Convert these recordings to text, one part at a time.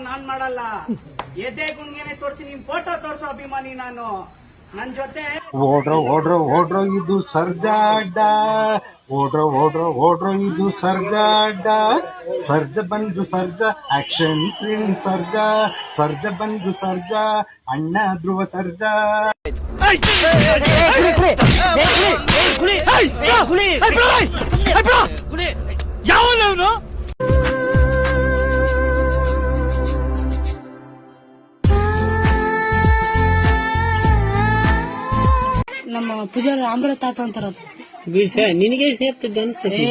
ನಾನ್ ಮಾಡಲ್ಲ. ಎದೆ ಗುಂಡ್ಗೆನೆ ತೋರಿಸಿ ನಿಮ್ ಫೋಟೋ ತೋರ್ಸೋ ಅಭಿಮಾನಿ ನಾನು. ನನ್ ಜೊತೆ ಓಡ್ರೋ ಇದು ಸರ್ಜಾಡ್ಡ, ಓಡ್ರೋ ಇದು ಸರ್ಜಾಡ್ಡ. ಸರ್ಜ ಬಂದು ಸರ್ಜ ಆಕ್ಷನ್ ಕ್ವೀನ್ ಸರ್ಜ ಬಂದು ಸರ್ಜ ಅಣ್ಣ ಧ್ರುವ ಸರ್ಜ. ಯಾವನು ನಮ್ಮ ಪೂಜಾರಿ ಅಮೃತ ತಾತ ಅಂತಾರ ನಿನಗೆ ಸೇರ್ತಿದ್ದ ಅನಿಸ್ತೈತಿ.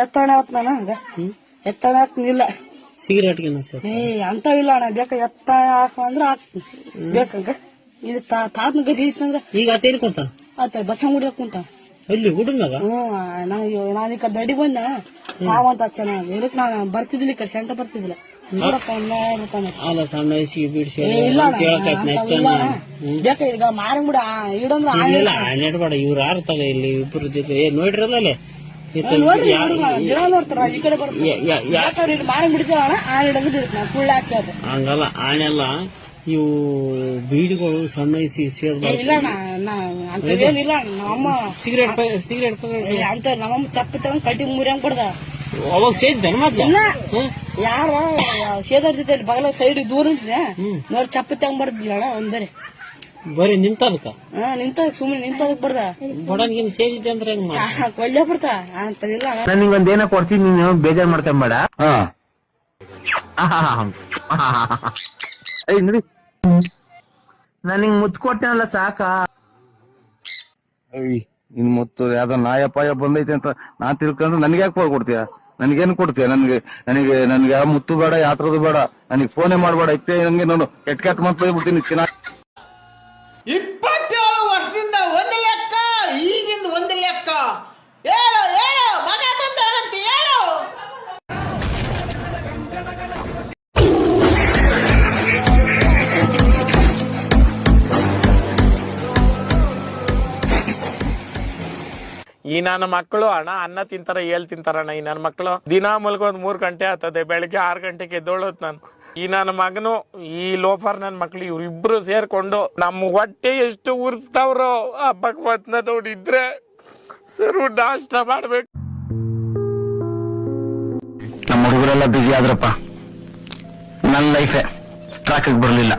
ಎತ್ತಣ ನಾನು ಹಂಗ ಎತ್ತಣ ಹಾಕ್ನಿಲ್ಲ. ಸಿಗರೇಟ್ ಅಂತವಿಲ್ಲ ಅಣ್ಣ. ಬೇಕ ಎತ್ತಣ ಹಾಕ ಅಂದ್ರ ಹಾಕ್ತೀನಿ ಬೇಕಂಗ. ಇದು ತಾತನ ಗದಿ ಐತಂದ್ರ ಈಗ ತೇರ್ಕೊಂತ ಆತ ಬಸಂಗುಡಿ ಹಾಕುಂತ ಅಲ್ಲಿ ಹುಡುಗ. ನಾನು ಈ ಕಡೆ ದಡಿ ಬಂದ ತಾವಂತ ಚೆನ್ನಾಗಿ ಇದಕ್ ನಾನು ಬರ್ತಿದ್ಲಿ ಈ ಕಡೆ ಸೆಂಟರ್ ಬರ್ತಿದ್ದಿಲ್ಲ. ಅಲ್ಲ ಸಣ್ಣ ವಯಸ್ಸಿಗೆ ಬಿಡಿಸಿ ಬೇಕ ಈಗ ಮಾರಂಗುಡಿ ಇಡಂದ್ರ ನೆಡ್ಬೇಡ. ಇವ್ರು ಯಾರು ತಗ ಇಲ್ಲಿ ಇಬ್ಬರ ಜೊತೆ ನೋಡ್ರಲ್ಲ ನೋಡ್ತಾರ ಈ ಕಡೆ ಬರ್ತಾರೆ ಮಾರಂಗ್ ಬಿಡ್ತೇವಣ ಆ ಹಿಡಂದ್ರೆ ಬಿಡ್ತಾನ ಕುಳ್ಳ ಹಾಕ್ಯಾದ ಹಂಗಲ್ಲ. ಆಣೆಲ್ಲ ಇವು ಬೀಡಿಗಳು ಸಣ್ಣ ವಯಸ್ಸಿಗೆ ಸೇರ್ಬಾರ್ದು. ಇಲ್ಲ ಅಂತವೇನಿಲ್ಲ. ನಮ್ಮಮ್ಮ ಸಿಗರೇಟ್ ಅಂತ ನಮ್ಮಮ್ಮ ಚಪ್ಪಿ ತಗೊಂಡ್ ಕಟ್ಟಿ ಮುರಿಯಂಗ್ ಕೊಡ್ದ. ಅವಾಗ ಸೇರಿದ್ದಾನೆ ಮೊದ್ಲ ಯಾರ ಸೇದರ್ ಜೊತೆ ಬಗಲ ಸೈಡ್ ದೂರ ನಿಂತಿದ್ದೆ ನೋಡಿ ಚಪ್ಪಿ ತಗೊಂಡ್ ಬರ್ದಿಲ್ಲ ಒಂದ್ ಬರೀ ನಿಂತದಕ್ಕ ನಿಂತ ಸುಮ್ಮನೆ ನಿಂತದಕ್ ಬರ್ದ ಬಡನ್ಗೇನು ಸೇರಿದ್ದೆ ಅಂದ್ರೆ ಕೊಲ್ಲೇ ಬಿಡ್ತಾ ಅಂತದಿಲ್ಲ. ನಾನು ನಿಂಗೊಂದ್ ಏನೋ ಕೊಡ್ತೀನಿ, ನೀನು ಬೇಜಾರ್ ಮಾಡ್ಕೊಂಬೇಡ. ನೋಡಿ ನಾನು ಹಿಂಗ್ ಮುತ್ ಕೊಟ್ಟೆನಲ್ಲ ಸಾಕ. ಇನ್ ಮತ್ತು ಯಾವ್ದೋ ನಾಯಪಾಯ ಬಂದೈತೆ ಅಂತ ನಾನ್ ತಿಳ್ಕೊಂಡ್ರೆ ನನ್ಗೆ ಯಾಕೆ ಕೊಡ್ತೀಯ? ನನ್ಗೇನು ಕೊಡ್ತೀಯ? ನನ್ಗೆ ಯಾವ ಮುತ್ತು ಬೇಡ, ಯಾತ್ರದು ಬೇಡ, ನನಗೆ ಫೋನೇ ಮಾಡ್ಬೇಡ. ಇಪ್ಪೇ ನಂಗೆ ನಾನು ಕೆಟ್ಟ ಮಾತು ಬೈಬಿಡ್ತೀನಿ. ಚೆನ್ನಾಗಿ 27 ವರ್ಷದಿಂದ ಒಂದು ಲೆಕ್ಕ, ಈಗಿಂದ ಒಂದು ಲೆಕ್ಕ. ಹೇಳು ಮಗ ಬಂದವನಂತ ಹೇಳು. ಈ ನನ್ನ ಮಕ್ಕಳು ಅನ್ನ ತಿಂತಾರ ತಿಂತಾರಣ್ಣ. ಈ ನನ್ನ ಮಕ್ಕಳು ದಿನಾ ಮಲ್ಗೊಂದ್ 3 ಗಂಟೆ ಆಗ್ತದೆ. ಬೆಳಿಗ್ಗೆ 6 ಗಂಟೆಗೆ ಎದ್ದೋಳತ್ ನಾನು. ಈ ನನ್ನ ಮಗನು ಈ ಲೋಫರ್ ನನ್ ಮಕ್ಳು ಇವ್ರಿಬ್ರು ಸೇರ್ಕೊಂಡು ನಮ್ಮ ಹೊಟ್ಟೆ ಎಷ್ಟು ಉರ್ಸ್ತಾವ್ರೋ ಆ ಭಗವಂತನ ನೋಡಿದ್ರೆ ಸರು ನಾಷ್ಟ ಮಾಡ್ಬೇಕು. ನಮ್ಮ ಹುಡುಗರೆಲ್ಲ ಬಿಜಿ ಆದ್ರಪ್ಪ, ನನ್ನ ಲೈಫೇ ಟ್ರಾಕ್ ಬರ್ಲಿಲ್ಲ.